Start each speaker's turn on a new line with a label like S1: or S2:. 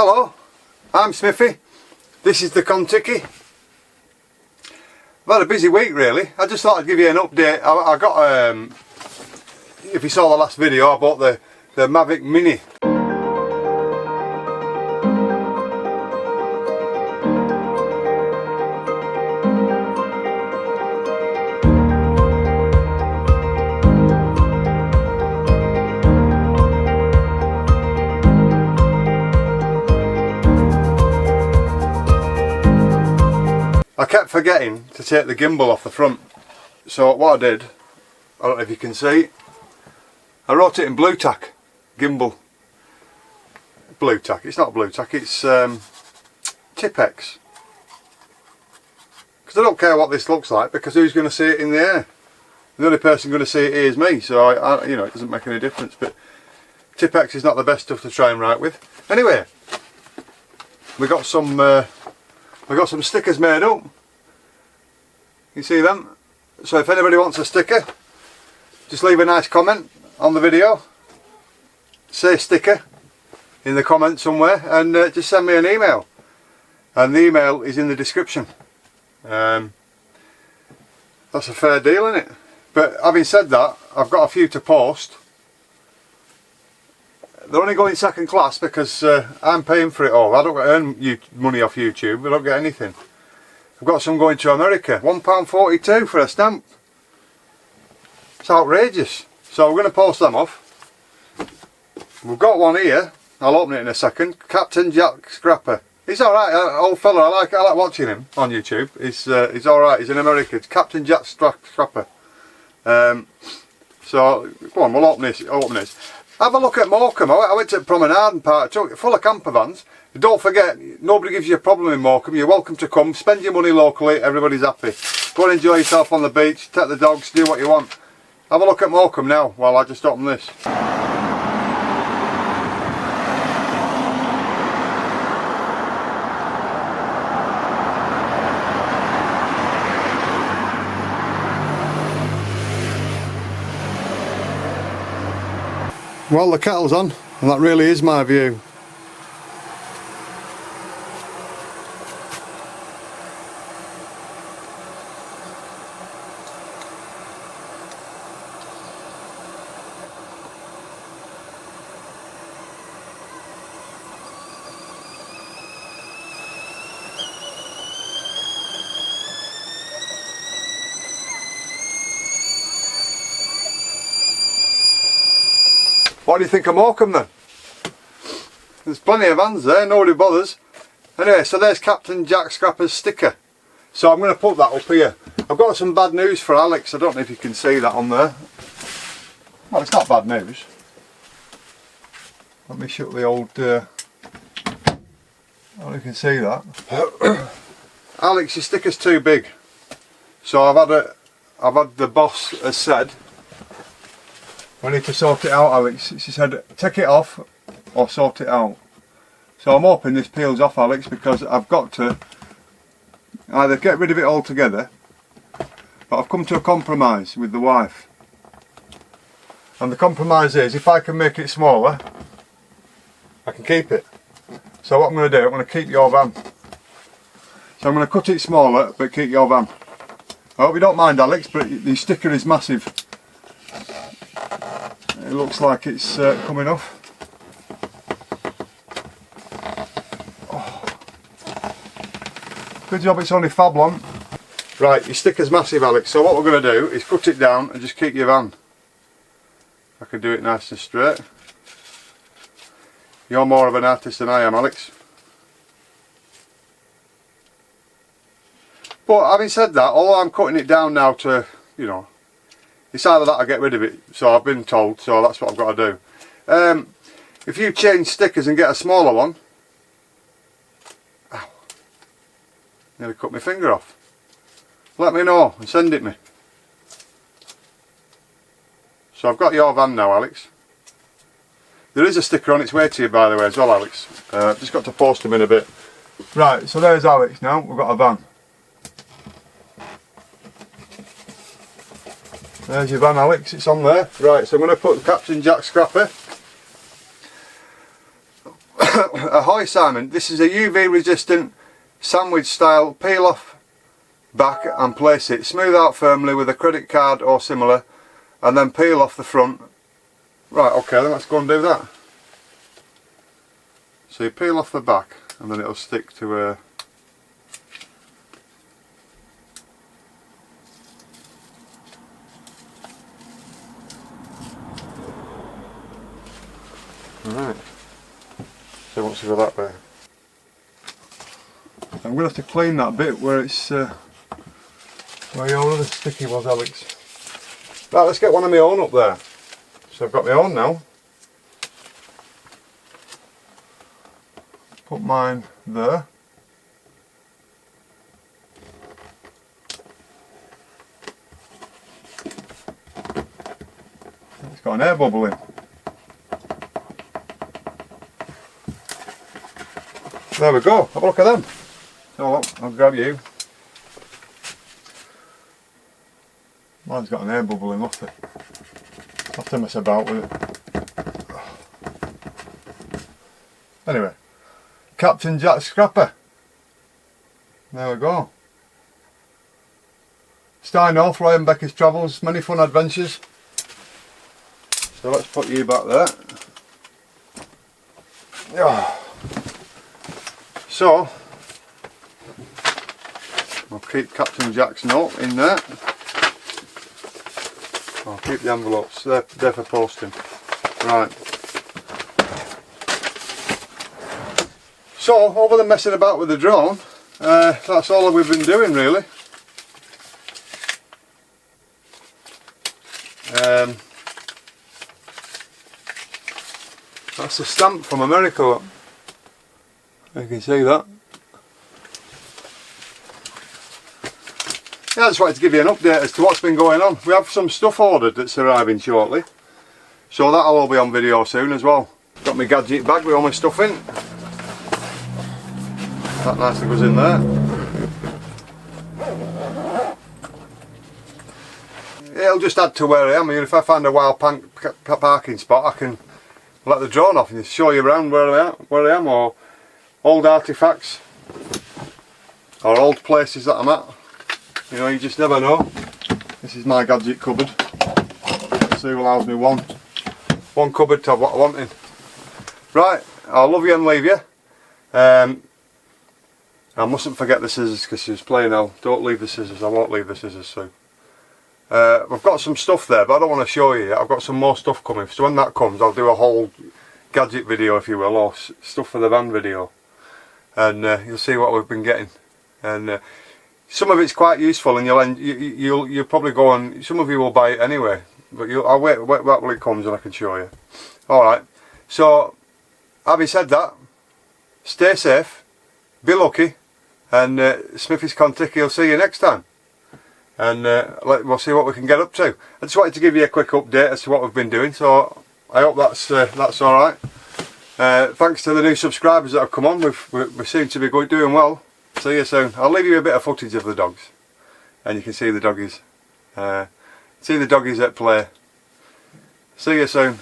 S1: Hello, I'm Smithy. This is the KONTIKI. I've had a busy week really. I just thought I'd give you an update. I got, if you saw the last video, I bought the Mavic Mini. I kept forgetting to take the gimbal off the front, so what I did, I don't know if you can see, I wrote it in blue tack, gimbal. Blue tack, it's not blue tack, it's Tipex. Because I don't care what this looks like, because who's going to see it in the air? The only person going to see it is me, so I you know, it doesn't make any difference. But Tipex is not the best stuff to try and write with. Anyway, we got some stickers made up. You see them? So if anybody wants a sticker, just leave a nice comment on the video. Say sticker in the comment somewhere, and just send me an email. And the email is in the description. That's a fair deal, isn't it? But having said that, I've got a few to post. They're only going second class because I'm paying for it all. I don't earn money off YouTube. I don't get anything. I've got some going to America. £1.42 for a stamp. It's outrageous. So we're going to post them off. We've got one here. I'll open it in a second. Captain Jack Scrapper. He's alright, old fella. I like watching him on YouTube. He's alright. He's in America. It's Captain Jack Scrapper. So go on, we'll open this. Have a look at Morecambe. I went to Promenade and Park, full of camper vans. Don't forget, nobody gives you a problem in Morecambe. You're welcome to come, spend your money locally, everybody's happy. Go and enjoy yourself on the beach, take the dogs, do what you want. Have a look at Morecambe now while I just open this. Well, the kettle's on, and that really is my view. What do you think of Morecambe then? There's plenty of vans there, nobody bothers. Anyway, so there's Captain Jack Scrapper's sticker. So I'm going to put that up here. I've got some bad news for Alex. I don't know if you can see that on there. Well, it's not bad news. Let me shut the old... I don't know if you can see that. Alex, your sticker's too big. So I've had the boss has said, we need to sort it out, Alex. She said, take it off or sort it out. So I'm hoping this peels off, Alex, because I've got to either get rid of it altogether, but I've come to a compromise with the wife. And the compromise is, if I can make it smaller, I can keep it. So what I'm going to do, I'm going to keep your van. So I'm going to cut it smaller, but keep your van. I hope you don't mind, Alex, but the sticker is massive. It looks like it's coming off. Oh. Good job it's only fab long. Right, your sticker's massive, Alex, so what we're going to do is cut it down and just keep your van. I can do it nice and straight. You're more of an artist than I am, Alex. But having said that, although I'm cutting it down now to, you know, it's either that or get rid of it, so I've been told, so that's what I've got to do. If you change stickers and get a smaller one, ow, nearly cut my finger off, let me know and send it me. So I've got your van now, Alex. There is a sticker on its way to you, by the way, as well, Alex. Just got to post them in a bit. Right, so there's Alex now, we've got a van. There's your van, Alex, it's on there. Right, so I'm going to put Captain Jack Scrapper Ahoy Simon, this is a UV resistant sandwich style peel off back and place it. Smooth out firmly with a credit card or similar and then peel off the front. Right, okay, then let's go and do that. So you peel off the back and then it'll stick to a... Right, so once you go that way. I'm going to have to clean that bit where it's where your other sticky was, Alex. Right, let's get one of my own up there. So I've got my own now. Put mine there. It's got an air bubble in. There we go, have a look at them. So I'll grab you. Mine's got an air bubble in, must it? I'll have to mess about with it. Anyway, Captain Jack Scrapper. There we go. Stein North, Ryan Becker's Travels, many fun adventures. So let's put you back there. Yeah. So, I'll keep Captain Jack's note in there. I'll keep the envelopes, they're for posting. Right. So, other than messing about with the drone, that's all that we've been doing really. That's a stamp from America. You can see that. Yeah, I just wanted to give you an update as to what's been going on. We have some stuff ordered that's arriving shortly, so that'll all be on video soon as well. Got my gadget bag with all my stuff in. That nicely goes in there. It'll just add to where I am. I mean, if I find a wild parking spot, I can let the drone off and show you around where I am, or old artifacts or old places that I'm at. You know, you just never know. This is my gadget cupboard. Let's see who allows me one cupboard to have what I want in. Right, I'll love you and leave you. I mustn't forget the scissors because she's playing now. Don't leave the scissors, I won't leave the scissors soon. We've got some stuff there, but I don't want to show you yet. I've got some more stuff coming, so when that comes I'll do a whole gadget video, if you will, or stuff for the van video. And you'll see what we've been getting, and some of it's quite useful, and you'll probably go on. Some of you will buy it anyway, but I'll wait till it comes and I can show you. All right. So, having said that, stay safe, be lucky, and Smithy's KONTIKI will see you next time, and we'll see what we can get up to. I just wanted to give you a quick update as to what we've been doing. So I hope that's all right. Thanks to the new subscribers that have come on, we seem to be doing well. See you soon. I'll leave you a bit of footage of the dogs, and you can see the doggies. See the doggies at play. See you soon.